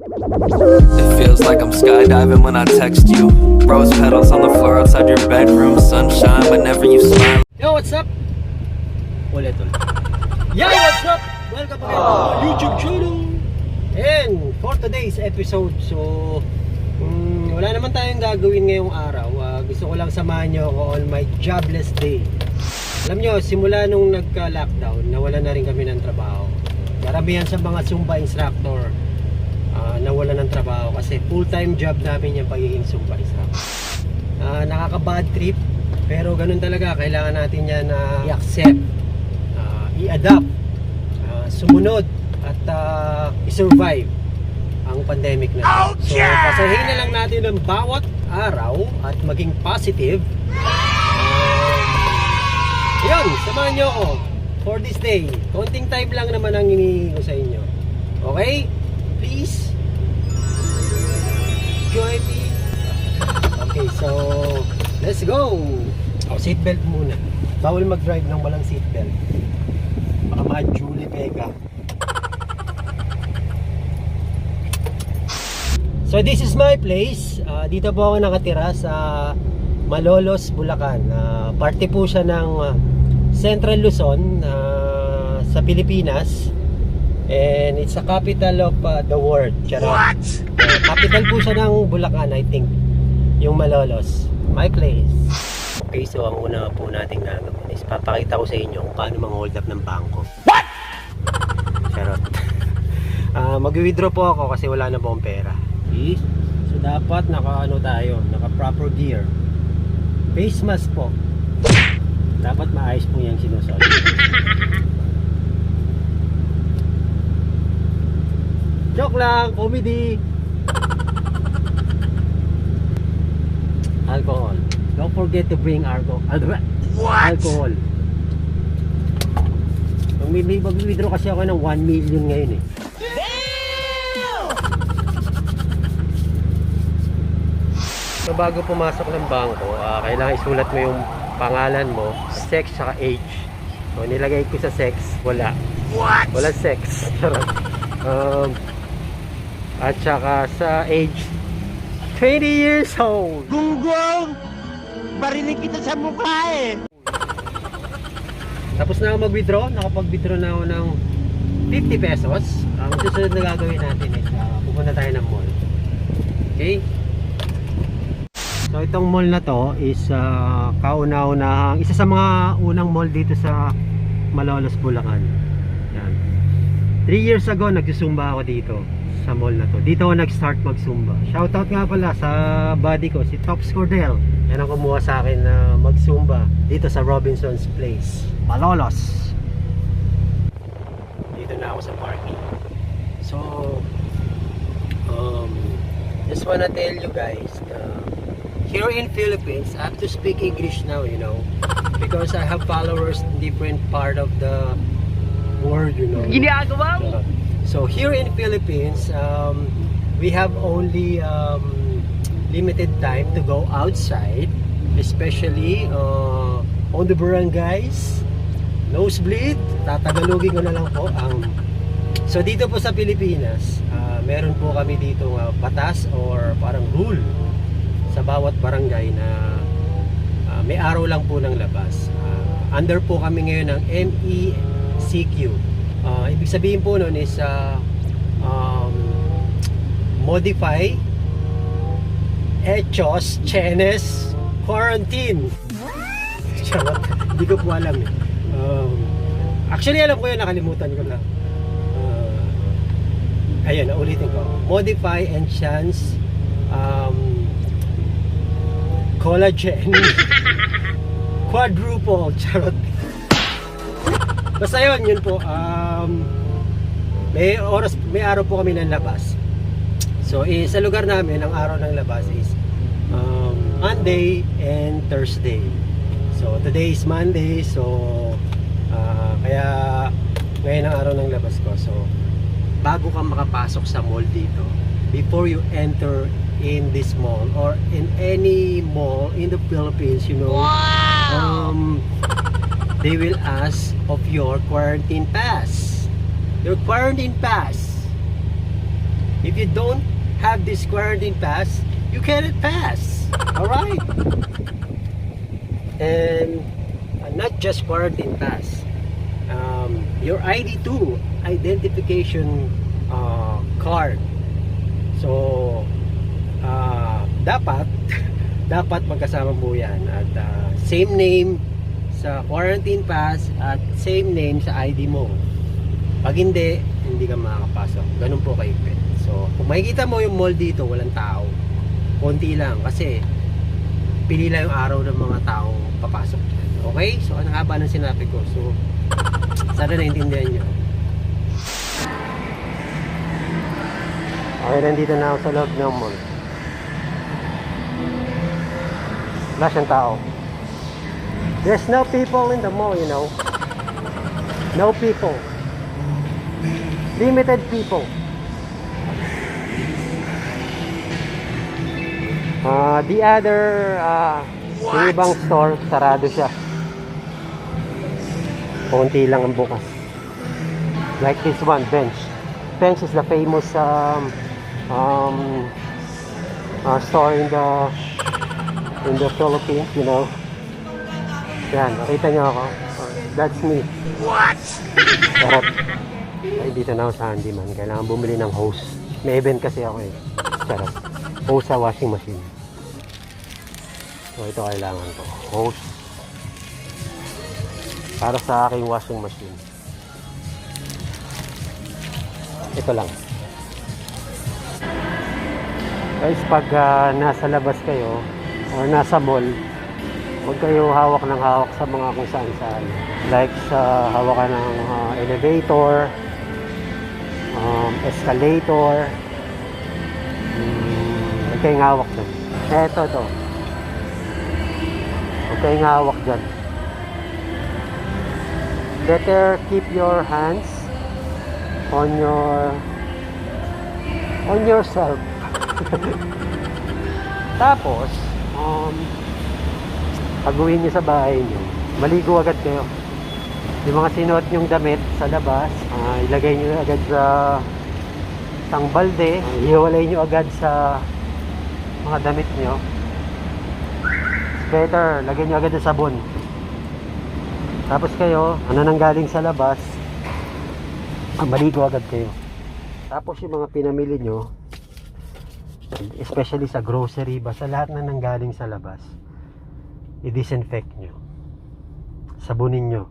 It feels like I'm skydiving when I text you. Rose petals on the floor outside your bedroom. Sunshine whenever you smile. Yo, what's up? Ulit. Yo, what's up? Welcome back to our YouTube channel. And for today's episode, so wala naman tayong gagawin ngayong araw. Gusto ko lang samahan nyo ako on my jobless day. Alam nyo, simula nung nagka-lockdown, nawala na rin kami ng trabaho. Karamihan sa mga Zumba instructor nawala ng trabaho kasi full-time job namin yung pagiging Zumba instructor. Nakaka-bad trip, pero ganun talaga, kailangan natin yan i-accept, i-adapt, sumunod at i-survive ang pandemic na. So pasahin na lang natin ng bawat araw at maging positive. Yun, samahan nyo ako for this day. Konting time lang naman ang hinihingi ko sa inyo. Okay? Please join me. Okay, so let's go. Seatbelt muna. Bawal mag-drive ng walang seatbelt. Baka ma-Julie Vega. So this is my place. Dito po ako nakatira sa Malolos, Bulacan. Parte po siya ng Central Luzon sa Pilipinas. And it's the capital of the world. What? Capital po siya ng Bulacan, I think. Yung Malolos. My place. Okay, so ang una po nating gagawin is papakita ko sa inyo kung paano mang-hold up ng bangko. What? Charot. Mag-withdraw po ako kasi wala na po akong pera. Okay? So dapat naka-ano tayo, naka-proper gear. Face mask po. Dapat maayos po yung sinusuot. Joke lang, comedy. Alcohol. Don't forget to bring alcohol. Mag-withdraw kasi ako ng 1 million ngayon eh. So bago pumasok ng bangko, kailangan isulat mo yung pangalan mo, sex saka age. So nilagay ko sa sex, wala. What? Wala sex. At saka sa age, 20 years old. Gunggong! Barinig kita sa mukha eh. Tapos na ako mag-withdraw. Nakapag-withdraw na ako ng 50 pesos. Ang susunod na gagawin natin is pupunta tayo ng mall. Okay? So itong mall na to is kauna-unahang, isa sa mga unang mall dito sa Malolos, Bulacan. Yan. 3 years ago nagsusumba ako dito sa mall na to. Dito ako nag-start mag-zumba. Shoutout nga pala sa buddy ko, si Tops Cordell. Yan ang kumuha sa akin na mag-zumba dito sa Robinson's Place, Malolos. Dito na ako sa parking. So just wanna tell you guys here in Philippines, I have to speak English now, you know, because I have followers in different part of the world, you know. Ginagawa mo? So here in Philippines, we have only limited time to go outside, especially on the barangays. Nosebleed, tatagalogin ko na lang po. So dito po sa Pilipinas, meron po kami dito batas or parang rule sa bawat barangay na may araw lang po ng labas. Under po kami ngayon ng MECQ. Ibig sabihin po nun is modify hechos chenes quarantine. Charot, hindi ko po alam eh. Actually alam ko yun, nakalimutan ko lang. Ayun, ulitin ko. Modify and chance collagen quadruple. Charot. Basta yun po. May araw po kami ng labas. So sa lugar namin, ang araw ng labas is Monday and Thursday. So today is Monday. So kaya ngayon ang araw ng labas ko. So bago ka makapasok sa mall dito, before you enter in this mall or in any mall in the Philippines, you know, they will ask of your quarantine pass. Your quarantine pass. If you don't have this quarantine pass, you cannot pass. Alright? And not just quarantine pass. Your ID2, identification card. So, dapat magkasama po yan. At same name sa quarantine pass at same name sa ID mo. Pag hindi ka makakapasok. Ganun po kayo. So, kung makikita mo yung mall dito, walang tao. Konti lang kasi pili lang yung araw ng mga taong papasok. Okay? So, ang haba ng sinabi ko. So, sana naintindihan nyo. Okay, nandito na ako sa loob ng mall. Wala siyang tao. There's no people in the mall, you know. No people. Limited people. The other yung ibang store, sarado siya. Konti lang ang bukas. Like this one, Bench. Bench is the famous store in the Philippines, you know. Yan, nakita niyo ako. That's me. What? Charot. Ay, dito na ako sa handyman. Kailangan bumili ng hose. May event kasi ako eh. Charot. Hose sa washing machine. So, ito kailangan ko. Hose. Para sa aking washing machine. Ito lang. Guys, pag nasa labas kayo or nasa mall, huwag kayo hawak ng hawak sa mga kung saan saan. Like sa hawakan ng elevator, escalator. Huwag kayong hawak dyan. Eto to. Huwag kayong hawak dyan. Better keep your hands on yourself. Tapos pag-uwi nyo sa bahay nyo, maligo agad kayo. Yung mga sinuot nyong damit sa labas, ilagay nyo agad sa isang balde, ihiwalay nyo agad sa mga damit nyo. It's better, lagay nyo agad sa sabon. Tapos kayo, nang galing sa labas, maligo agad kayo. Tapos yung mga pinamili nyo, especially sa grocery, basta lahat na nanggaling sa labas, i-disinfect nyo, sabunin nyo,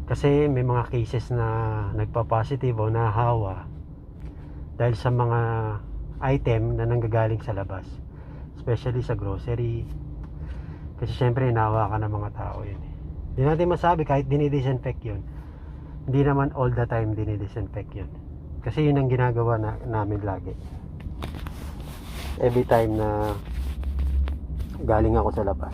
kasi may mga cases na nagpa-positive o nahawa dahil sa mga item na nanggagaling sa labas, especially sa grocery, kasi syempre nahawa ka ng mga tao yun eh. Hindi natin masabi kahit dinidisinfect yun, hindi naman all the time dinidisinfect yun, kasi yun ang ginagawa namin lagi every time na galing ako sa labas.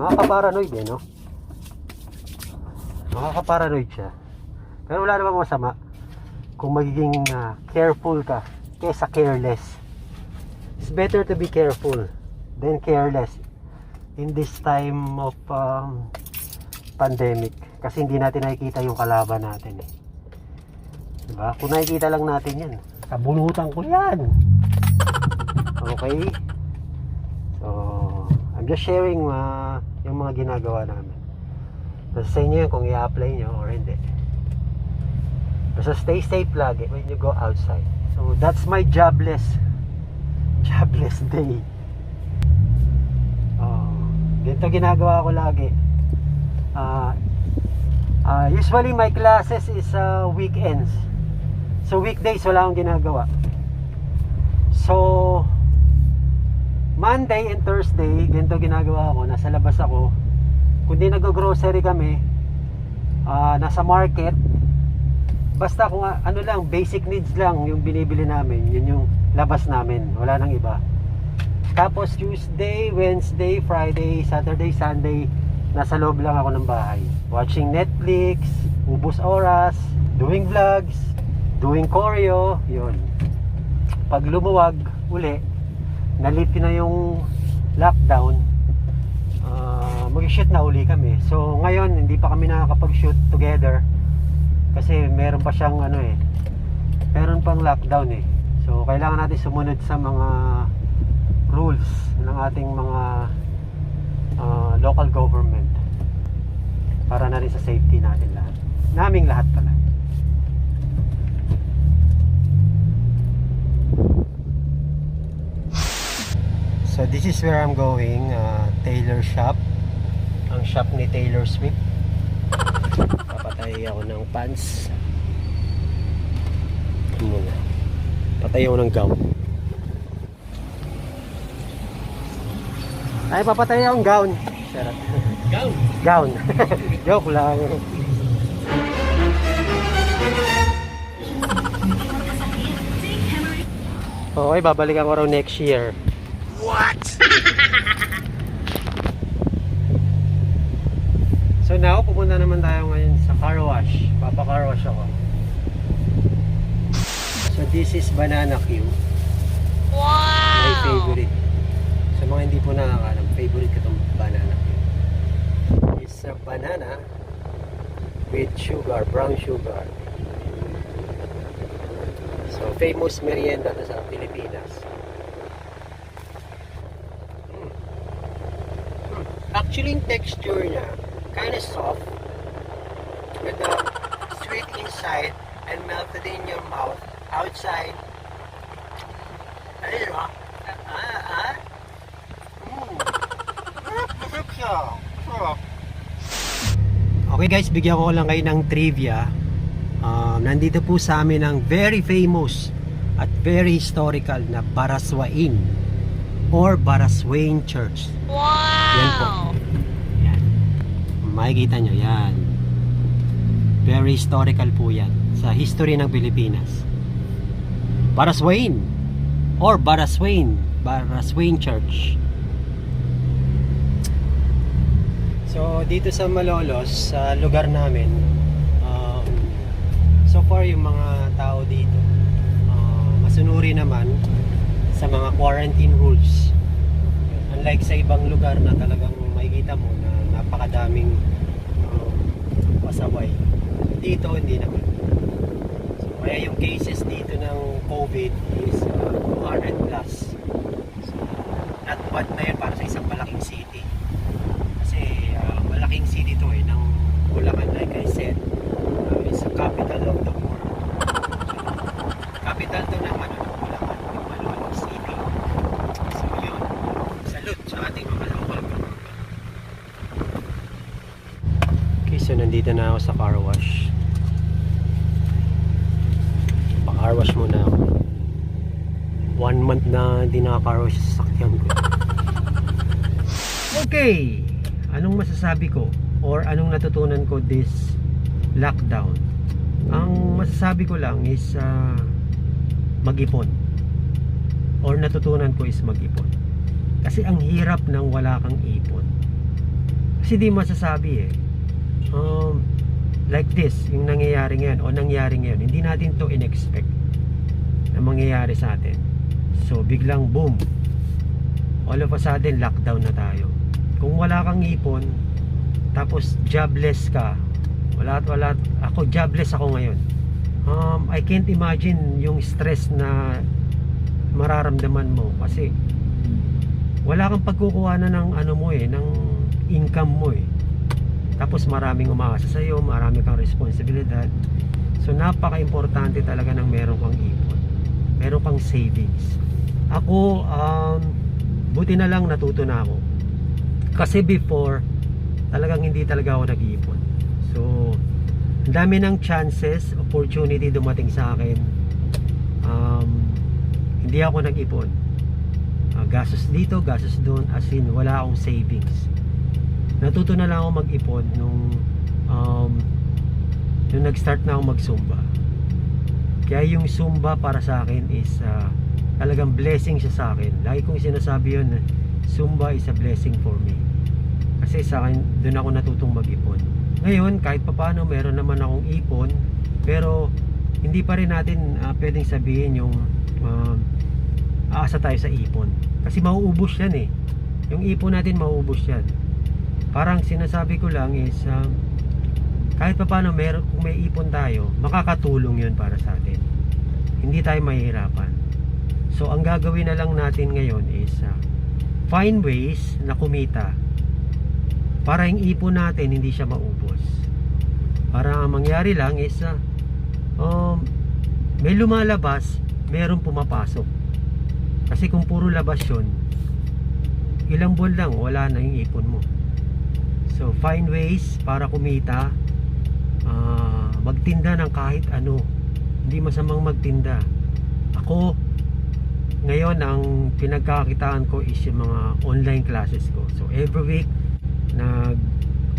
Nakaka-paranoid eh, no? Nakaka-paranoid siya. Pero wala namang masama kung magiging careful ka kaysa careless. It's better to be careful than careless in this time of pandemic, kasi hindi natin nakikita yung kalaban natin eh. Diba? Kung nakikita lang natin yan, kabunutan ko yan. Okay? So, I'm just sharing yung mga ginagawa namin. Basta sa inyo yun kung i-apply nyo or hindi. Basta stay safe lagi when you go outside. So, that's my jobless day. Ganito ginagawa ko lagi. Usually my classes is weekends. So weekdays wala akong ginagawa. So Monday and Thursday, ganito ginagawa ko. Nasa labas ako. Kung di nag-grocery kami, nasa market. Basta kung ano lang, basic needs lang yung binibili namin. Yun yung labas namin. Wala nang iba. Tapos Tuesday, Wednesday, Friday, Saturday, Sunday, nasa loob lang ako ng bahay. Watching Netflix, ubos oras, doing vlogs, doing choreo, yun. Pag lumuwag uli, nalit na yung lockdown, mag-shoot na uli kami. So ngayon, hindi pa kami nakakapag-shoot together kasi meron pa siyang meron pang lockdown eh. So kailangan natin sumunod sa mga rules ng ating mga local government para na rin sa safety natin lahat, naming lahat pala. So this is where I'm going, tailor shop, ang shop ni Taylor Swift. Papatay ako ng pants muna, patay ako ng gown. Ay, papatay akong gown. Sarap. Gown? Gown. Joke lang. Okay, babalikan ko raw next year. What? So now, pupunta naman tayo ngayon sa car wash. Papa-car wash ako. So this is Banana Q. Wow! My favorite. Sa mga hindi po nakakalam, favorite ko itong Banana Q. It's a banana with sugar, brown sugar. So famous merienda na sa Pilipinas. Actually, yung texture niya kind of soft with the sweet inside and melted in your mouth outside. Ayun ba? Okay guys, bigyan ko lang kayo ng trivia. Nandito po sa amin ang very famous at very historical na Baraswain or Baraswain Church. Wow! Yan po. Yan. Makikita nyo, yan. Very historical po yan sa history ng Pilipinas. Baraswain or Baraswain Church. So dito sa Malolos, sa lugar namin, so far yung mga tao dito masunuri naman sa mga quarantine rules. Unlike sa ibang lugar na talagang makikita mo na napakadaming pasaway, dito hindi naman. So kaya yung cases dito ng COVID is 200 plus. So not bad na yun para sa isang malaking city. Kasi malaking city to ng Bulacan, like I said, is the capital of the world. So, capital to ng Bulacan, yung Malolos City. So yun, salute sa ating mga local government. Okay, so nandito na ako sa car wash. Pa-car wash muna ako. 1 month na hindi naka-car wash sa sakyan ko. Okay, anong masasabi ko or anong natutunan ko this lockdown? Ang masasabi ko lang is mag-ipon, or natutunan ko is mag-ipon. Kasi ang hirap nang wala kang ipon. Kasi di masasabi like this, yung nangyayari ngayon o nangyari ngayon, hindi natin to in-expect na mangyayari sa atin. So biglang boom, all of a sudden lockdown na tayo. Kung wala kang ipon, tapos jobless ka, wala, ako jobless ako ngayon. I can't imagine yung stress na mararamdaman mo kasi wala kang pagkukuha na ng ano mo ng income mo tapos maraming umaasa sa iyo, marami kang responsibilidad. So napaka-importante talaga ng meron kang ipon, meron kang savings. Ako buti na lang natuto na ako. Kasi before, talagang hindi talaga ako nag-iipon. So, ang dami ng chances, opportunity dumating sa akin. Hindi ako nag-ipon. Gastos dito, gastos doon, as in, wala akong savings. Natuto na lang ako mag-ipon nung nag-start na ako mag-Zumba. Kaya yung Zumba para sa akin is talagang blessing siya sa akin. Lagi kong sinasabi yun, Zumba is a blessing for me. Kasi sa akin, doon ako natutong mag-ipon. Ngayon, kahit papaano meron naman akong ipon, pero hindi pa rin natin pwedeng sabihin yung aasa tayo sa ipon. Kasi mauubos yan yung ipon natin mauubos yan. Parang sinasabi ko lang is kahit papaano kung may ipon tayo, makakatulong yun para sa atin. hindi tayo mahihirapan. So ang gagawin na lang natin ngayon is find ways na kumita para yung ipon natin hindi siya maubos. Para ang mangyari lang is may lumalabas, merong pumapasok. Kasi kung puro labas yun, ilang buwan lang wala na yung ipon mo. So find ways para kumita. Magtinda ng kahit ano, hindi masamang magtinda. Ako ngayon ang pinagkakitaan ko is yung mga online classes ko. So every week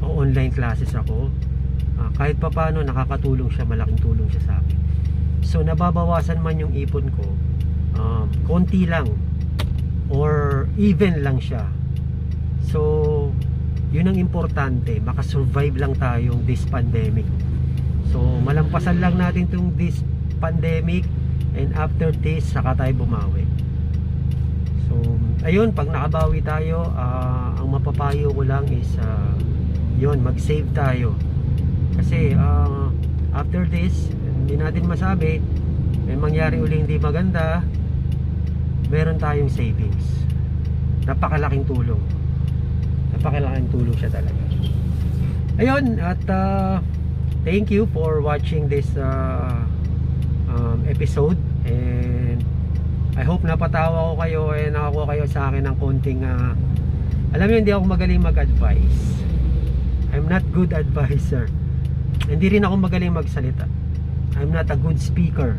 online classes ako. Kahit papaano nakakatulong siya, malaking tulong siya sa akin. So nababawasan man yung ipon ko, konti lang or even lang siya. So yun ang importante, makasurvive lang tayong this pandemic. So malampasan lang natin itong this pandemic, and after this saka tayo bumawi. So ayun, pag nakabawi tayo, ang mapapayo ko lang is yun, mag-save tayo. Kasi after this, hindi natin masabi, may mangyari uli hindi maganda, meron tayong savings. Napakalaking tulong. Napakalaking tulong siya talaga. Ayun, at thank you for watching this episode, and I hope napatawa ko kayo and nakakuha kayo sa akin ng konting alam niyo, hindi ako magaling mag-advise. I'm not good advisor. Hindi rin ako magaling magsalita. I'm not a good speaker.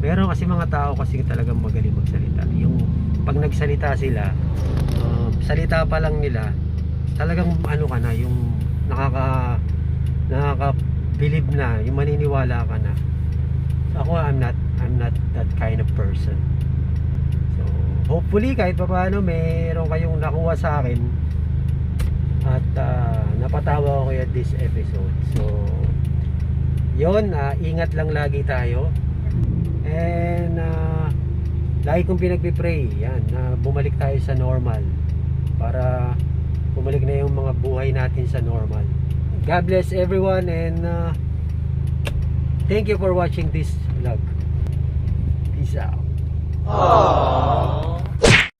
Meron kasi mga tao kasi talagang magaling magsalita. Yung pag nagsalita sila, salita pa lang nila, talagang ano ka na, yung nakaka-believe na, yung maniniwala ka na. So ako, I'm not that kind of person. So hopefully kahit pa paano mayroon kayong nakuha sa akin at napatawa ko at this episode. So yun, ingat lang lagi tayo, and lagi kong pinagpipray yan na bumalik tayo sa normal, para bumalik na yung mga buhay natin sa normal. God bless everyone, and thank you for watching this vlog. Peace out.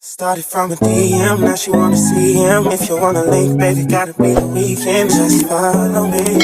Started from a DM, now she wanna see him. If you wanna link, baby, gotta be the weekend. Just follow me.